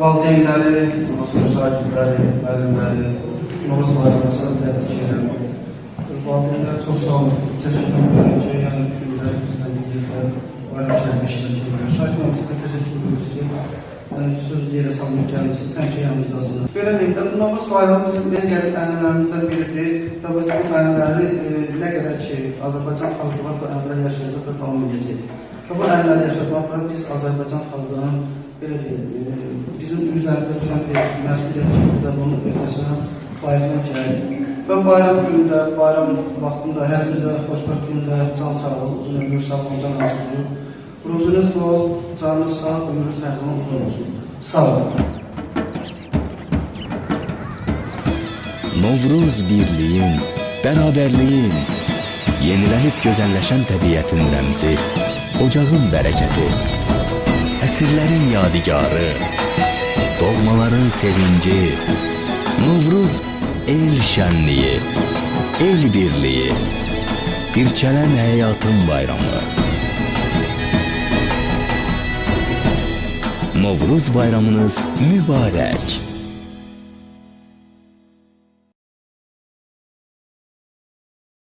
valideynləri, şagirdləri, müəllimləri, Novruz bayramınızı təbrik edirəm. Valideynlərə çox sağ olun, təşəkkür edirik ki, yəni günləri bizdən birlikdə bayram şəhərində iştirak edirik. Şagirdlərimizə də təşəkkür edirik ki, söz yerə salmaq gəlmişsiniz, həmişə yanımızdasınız. Belə deyim də, Novruz bayramı bizim en gəlib ənənələrimizdən biridir və biz bu ənənələri nə qədər ki, Azərbaycan xalqı var, bu ənənələr yaşayacaq və davam edəcək. Və bu ənənələri yaşatmaq və biz Azərbaycan xalqının belə deyim, bizim üzərində düşən bir məsuliyyətimizdə bunun öhdəsindən bayramına gələk. Və bayram günündə, bayram vaxtında hər bizə xoşbəxt gündə can sağlığı, uzun ömür, sağlığı, can açılır. Ruzunuz bol, canınız sağ, ömrünüz hər zaman uzun olsun. Sağ olun. Novruz birliyin, bərabərliyin, yenilənib gözəlləşən təbiətin rəmzi, ocağın bərəkəti, əsrlərin yadigarı, doğmaların sevinci, Novruz el şənliyi, el birliyi, dirçələn həyatın bayramı. Novruz bayramınız mübarək.